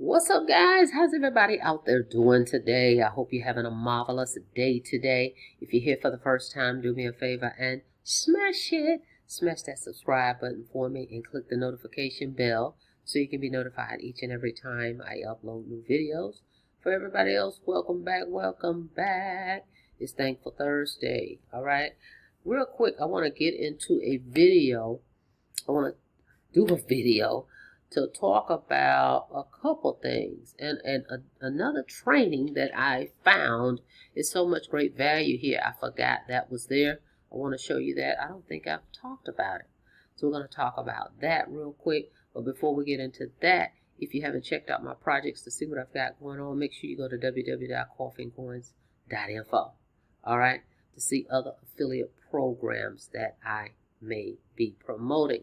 What's up, guys? How's everybody out there doing today? I hope you're having a marvelous day today. If you're here for the first time, do me a favor and smash it. Smash that subscribe button for me and click the notification bell so you can be notified each and every time I upload new videos. For everybody else, welcome back, welcome back. It's Thankful Thursday, all right? Real quick, I want to get into a video. I want to do a video to talk about a couple things and another training that I found is so much great value here. I forgot that was there. I want to show you that. I don't think I've talked about it. So we're going to talk about that real quick. But before we get into that, if you haven't checked out my projects to see what I've got going on, make sure you go to www.coffeeandcoins.info. All right, to see other affiliate programs that I may be promoting.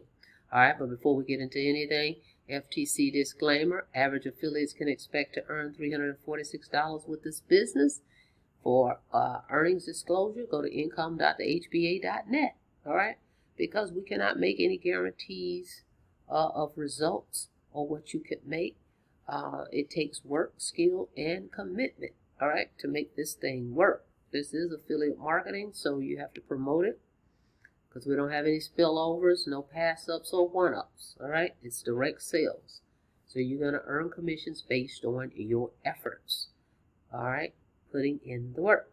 All right, but before we get into anything, FTC disclaimer, average affiliates can expect to earn $346 with this business. For earnings disclosure, go to income.thehba.net, all right? Because we cannot make any guarantees of results or what you could make. It takes work, skill, and commitment, all right, to make this thing work. This is affiliate marketing, so you have to promote it. Because we don't have any spillovers, no pass-ups or one-ups, all right? It's direct sales. So you're going to earn commissions based on your efforts, all right? Putting in the work.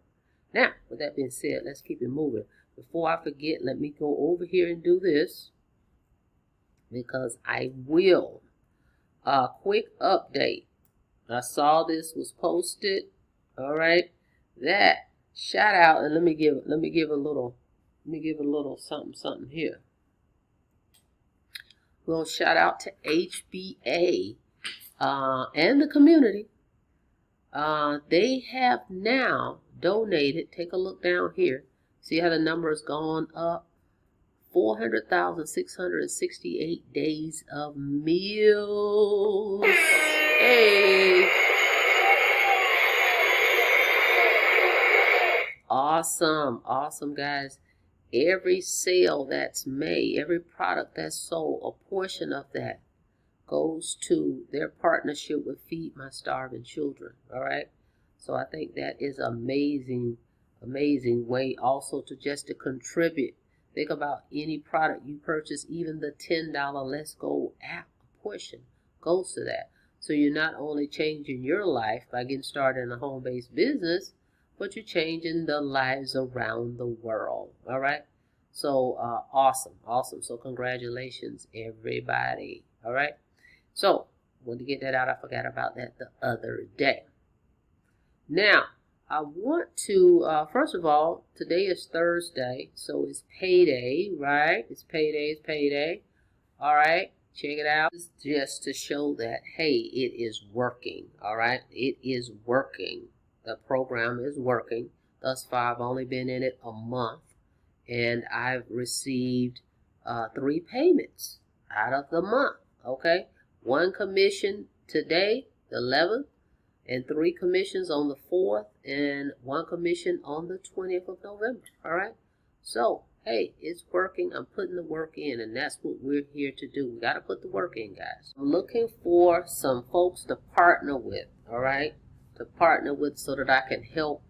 Now, with that being said, let's keep it moving. Before I forget, let me go over here and do this because I will. A quick update. I saw this was posted, all right? That shout out, and let me give a little something here. We'll shout out to HBA and the community. They have now donated, take a look down here. See how the number has gone up? 400,668 days of meals. Hey! Awesome, guys. Every sale that's made, every product that's sold, a portion of that goes to their partnership with Feed My Starving Children, all right? So I think that is amazing way also to just to contribute. Think about any product you purchase, even the $10 Let's Go app, a portion goes to that. So you're not only changing your life by getting started in a home-based business, but you're changing the lives around the world, all right? So awesome. So congratulations, everybody, all right? So wanted to get that out. I forgot about that the other day. Now, I want to, first of all, today is Thursday, so it's payday, right? It's payday. All right, check it out. It's just to show that, hey, it is working, all right? It is working. The program is working. Thus far, I've only been in it a month, and I've received 3 payments out of the month, okay? 1 commission today, the 11th, and 3 commissions on the 4th, and 1 commission on the 20th of November, all right? So, hey, it's working. I'm putting the work in, and that's what we're here to do. We got to put the work in, guys. I'm looking for some folks to partner with, all right? To partner with so that I can help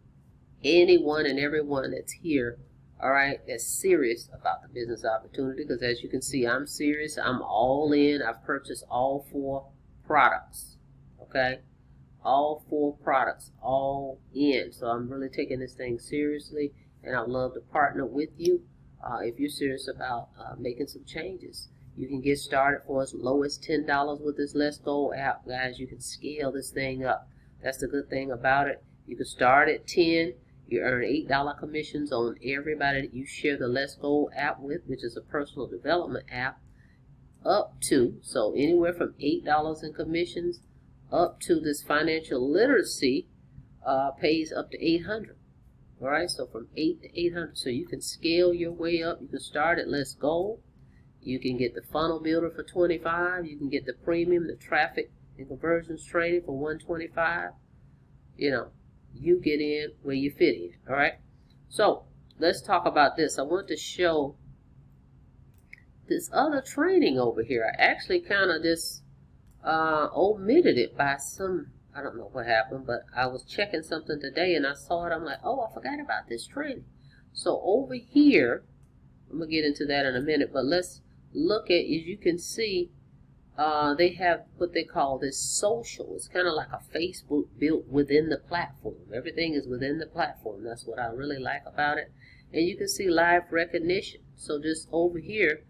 anyone and everyone that's here, all right, that's serious about the business opportunity. Because as you can see, I'm serious. I'm all in. I've purchased all 4 products, okay? All 4 products, all in. So I'm really taking this thing seriously, and I'd love to partner with you if you're serious about making some changes. You can get started for as low as $10 with this Let's Go app, guys. You can scale this thing up. That's the good thing about it. You can start at 10. You earn $8 commissions on everybody that you share the Let's Go app with, which is a personal development app, up to, so anywhere from $8 in commissions up to this financial literacy pays up to $800. All right, so from $8 to $800. So you can scale your way up. You can start at Let's Go. You can get the funnel builder for $25. You can get the premium, the traffic and conversions training for $125. You know, you get in where you fit in, all right? So let's talk about this. I want to show this other training over here. I actually kind of just omitted it by some, I don't know what happened, but I was checking something today and I saw it. I'm like, oh, I forgot about this training. So over here, I'm going to get into that in a minute, but let's look at, as you can see, they have what they call this social. It's kind of like a Facebook built within the platform. Everything is within the platform. That's what I really like about it. And you can see live recognition. So just over here,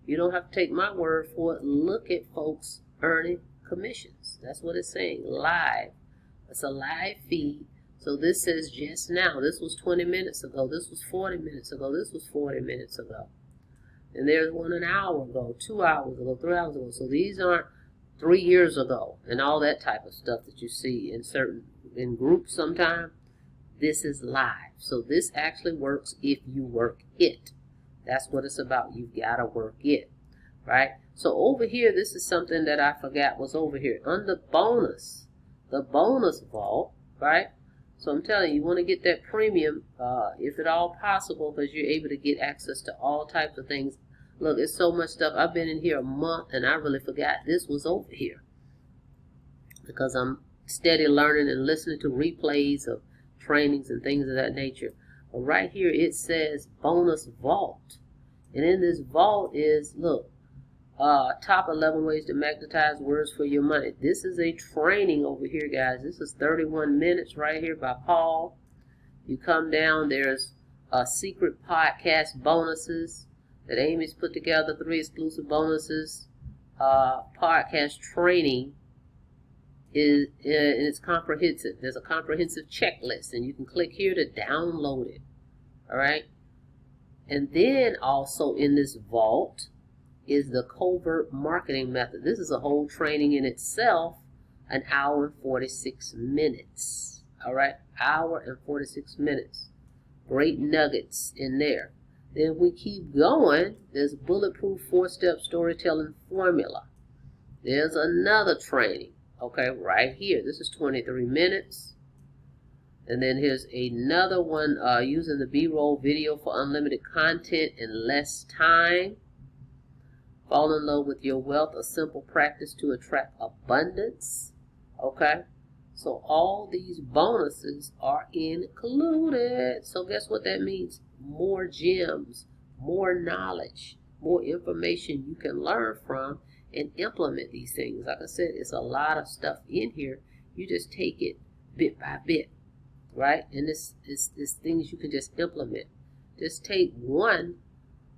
you don't have to take my word for it. Look at folks earning commissions. That's what it's saying, live. It's a live feed. So this says just now. This was 20 minutes ago. This was 40 minutes ago. This was 40 minutes ago. And there's one an hour ago, 2 hours ago, 3 hours ago. So these aren't 3 years ago and all that type of stuff that you see in groups sometimes. This is live. So this actually works if you work it. That's what it's about. You've got to work it, right? So over here, this is something that I forgot was over here. Under bonus, the bonus vault, right? So I'm telling you, you want to get that premium, if at all possible, because you're able to get access to all types of things. Look, it's so much stuff. I've been in here a month, and I really forgot this was over here. Because I'm steady learning and listening to replays of trainings and things of that nature. But right here, it says bonus vault. And in this vault is, look, top 11 ways to magnetize words for your money. This is a training over here, guys. This is 31 minutes right here by Paul. You come down, there's secret podcast bonuses that Amy's put together, 3 exclusive bonuses. Podcast training is it's comprehensive. There's a comprehensive checklist, and you can click here to download it. All right. And then also in this vault is the covert marketing method. This is a whole training in itself, an hour and 46 minutes. All right, hour and 46 minutes. Great nuggets in there. Then we keep going. There's bulletproof 4-step storytelling formula. There's another training. Okay, right here. This is 23 minutes. And then here's another one, using the B-roll video for unlimited content in less time. Fall in love with your wealth, a simple practice to attract abundance. Okay, so all these bonuses are included. So guess what that means? More gems, more knowledge, more information you can learn from and implement these things. Like I said, it's a lot of stuff in here. You just take it bit by bit, right? And this things you can just implement. Just take one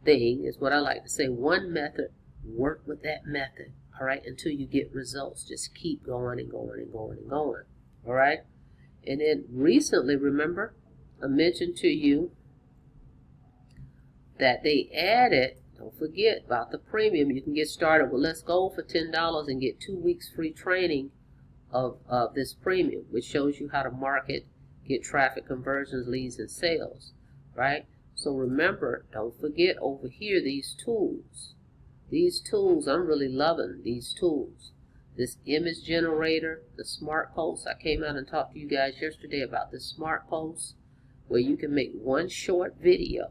thing, is what I like to say, one method, work with that method, all right, until you get results. Just keep going and going and going and going, all right? And then recently, remember, I mentioned to you that they added, don't forget about the premium. You can get started with Let's Go for $10 and get 2 weeks free training of this premium, which shows you how to market, get traffic, conversions, leads, and sales, right? So remember, don't forget over here these tools. These tools, I'm really loving these tools. This image generator, the smart post. I came out and talked to you guys yesterday about this smart post, where you can make one short video,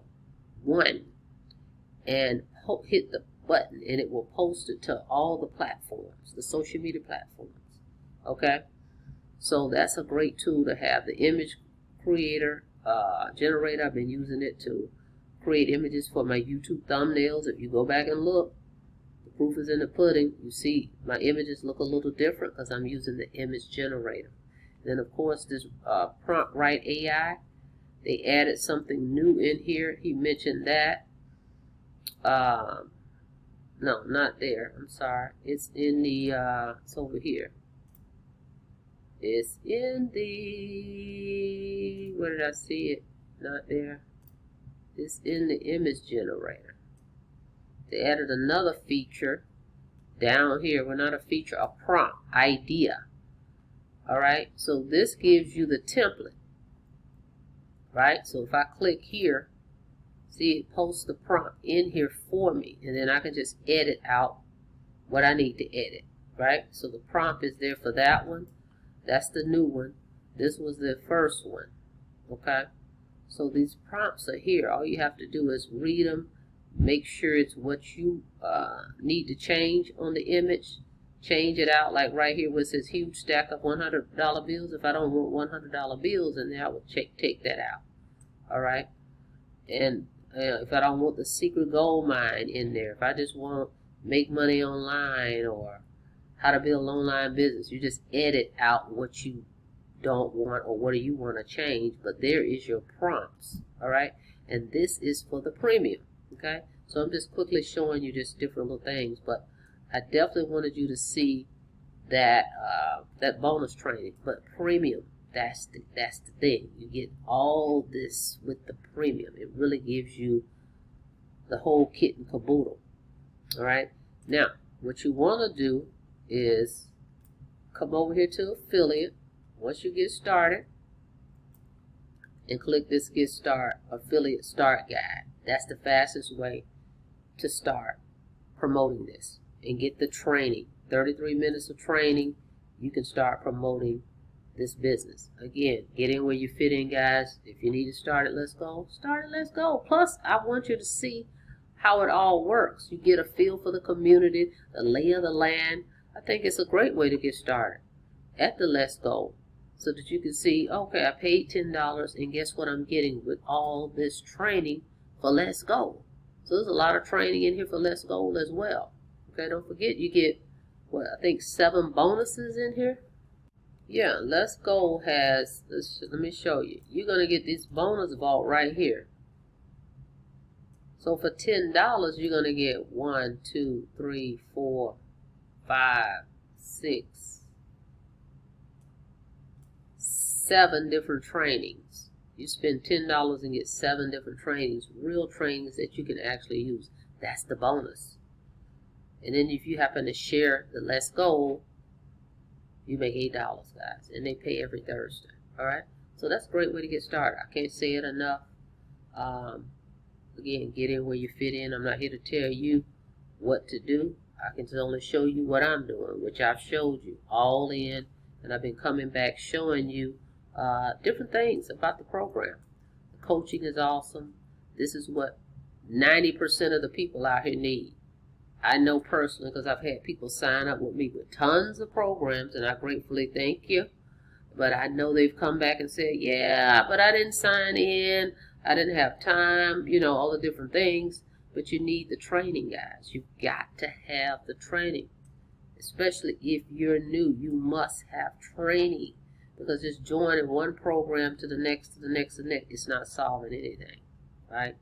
and hit the button, and it will post it to all the platforms, the social media platforms. Okay, so that's a great tool to have. The image creator generator, I've been using it to create images for my YouTube thumbnails. If you go back and look, the proof is in the pudding. You see my images look a little different because I'm using the image generator. Then of course this prompt write AI, they added something new in here. He mentioned that. No, not there. I'm sorry. It's in the it's over here. It's in the, where did I see it? Not there. It's in the image generator. They added another feature down here. Well, not a feature, a prompt, idea. Alright, so this gives you the template. Right, so if I click here, see, it posts the prompt in here for me, and then I can just edit out what I need to edit. Right, so the prompt is there for that one. That's the new one. This was the first one. Okay, so these prompts are here. All you have to do is read them, make sure it's what you need to change on the image, change it out, like right here where it says huge stack of $100 bills. If I don't want $100 bills in there, I would take that out. All right. And if I don't want the secret gold mine in there, if I just want make money online or how to build an online business, you just edit out what you don't want or what do you want to change. But there is your prompts. All right. And this is for the premium. Okay. So I'm just quickly showing you just different little things, but I definitely wanted you to see that that bonus training. But premium, that's the thing. You get all this with the premium. It really gives you the whole kit and caboodle. All right. Now, what you want to do is come over here to affiliate. Once you get started, and click this Get Start Affiliate Start Guide. That's the fastest way to start promoting this and get the training. 33 minutes of training, you can start promoting this business. Again, get in where you fit in, guys. If you need to start it, let's go. Start it, let's go. Plus, I want you to see how it all works. You get a feel for the community, the lay of the land. I think it's a great way to get started at the Let's Go, so that you can see, okay, I paid $10, and guess what I'm getting with all this training for Let's Go. So there's a lot of training in here for Let's Go as well. Okay, don't forget you get, what, I think 7 bonuses in here. Yeah, Let's Go has, let me show you. You're going to get this bonus vault right here. So for $10, you're going to get 1, 2, 3, 4, 5, 6, 7 different trainings. You spend $10 and get 7 different trainings, real trainings that you can actually use. That's the bonus. And then if you happen to share the Let's Go, you make $8, guys. And they pay every Thursday. All right? So that's a great way to get started. I can't say it enough. Again, get in where you fit in. I'm not here to tell you what to do. I can just only show you what I'm doing, which I've showed you all in. And I've been coming back showing you different things about the program. The coaching is awesome. This is what 90% of the people out here need. I know personally because I've had people sign up with me with tons of programs, and I gratefully thank you. But I know they've come back and said, yeah, but I didn't sign in. I didn't have time, you know, all the different things. But you need the training, guys. You've got to have the training. Especially if you're new, you must have training. Because just joining one program to the next, to the next, to the next, it's not solving anything, right?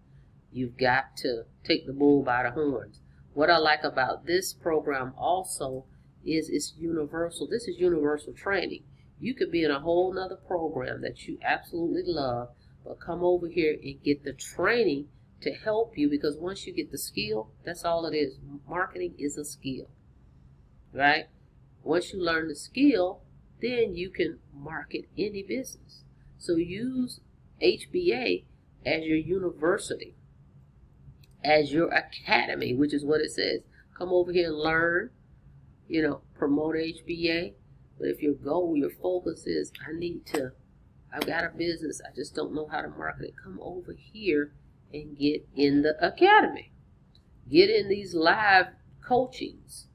You've got to take the bull by the horns. What I like about this program also is it's universal. This is universal training. You could be in a whole nother program that you absolutely love, but come over here and get the training to help you, because once you get the skill, that's all it is. Marketing is a skill, right? Once you learn the skill, then you can market any business. So use HBA as your university, as your academy, which is what it says. Come over here and learn, you know, promote HBA. But if your goal, your focus is, I've got a business, I just don't know how to market it, come over here and get in the academy. Get in these live coachings.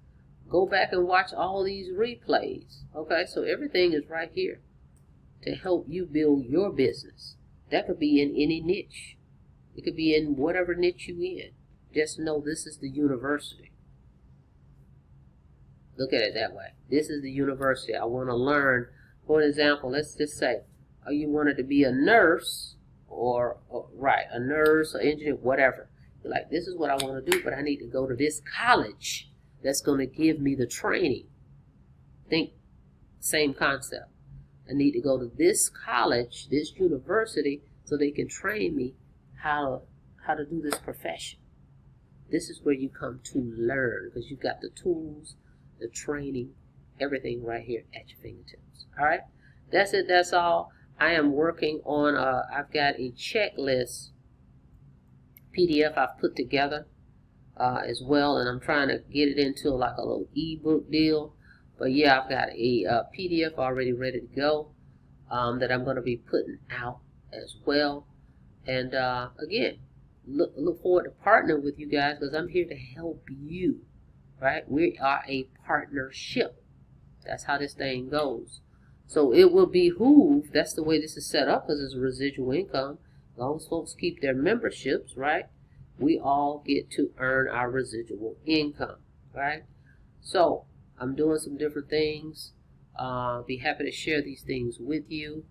Go back and watch all these replays. Okay, so everything is right here to help you build your business. That could be in any niche. It could be in whatever niche you in. Just know this is the university. Look at it that way. This is the university. I want to learn. For example, let's just say you wanted to be a nurse or a nurse or engineer, whatever. You're like, this is what I want to do, but I need to go to this college that's going to give me the training. Think, same concept. I need to go to this college, this university, so they can train me how to do this profession. This is where you come to learn, because you've got the tools, the training, everything right here at your fingertips. All right, that's it. That's all. I am working on. I've got a checklist PDF I've put together as well, and I'm trying to get it into like a little ebook deal. But yeah, I've got a PDF already ready to go that I'm going to be putting out as well. And again, look forward to partnering with you guys, because I'm here to help you. right? We are a partnership. That's how this thing goes. So it will behoove, that's the way this is set up, because it's a residual income. As long as folks keep their memberships, right, we all get to earn our residual income, right? So I'm doing some different things. Be happy to share these things with you.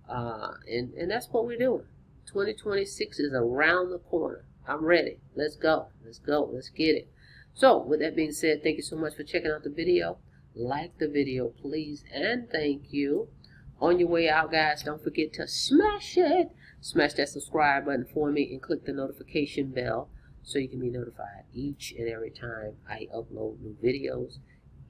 And that's what we're doing. 2026 is around the corner. I'm ready. Let's go. Let's go. Let's get it. So with that being said, thank you so much for checking out the video. Like the video, please, and thank you. On your way out, guys, don't forget to smash it. Smash that subscribe button for me and click the notification bell so you can be notified each and every time I upload new videos.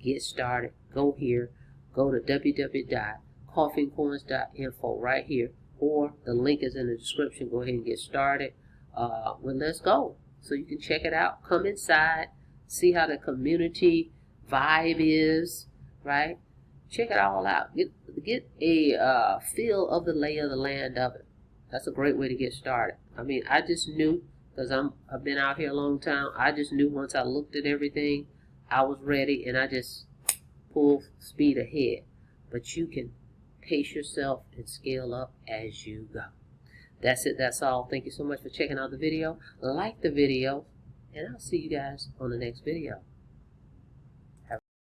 Get started. Go here. Go to www.coffeeandcoins.info right here, or the link is in the description. Go ahead and get started. Well, let's go. So you can check it out. Come inside. See how the community vibe is, right? Check it all out. Get a feel of the lay of the land of it. That's a great way to get started. I mean, I just knew, because I've been out here a long time, I just knew once I looked at everything, I was ready, and I just pulled speed ahead. But you can pace yourself and scale up as you go. That's it. That's all. Thank you so much for checking out the video. Like the video, and I'll see you guys on the next video.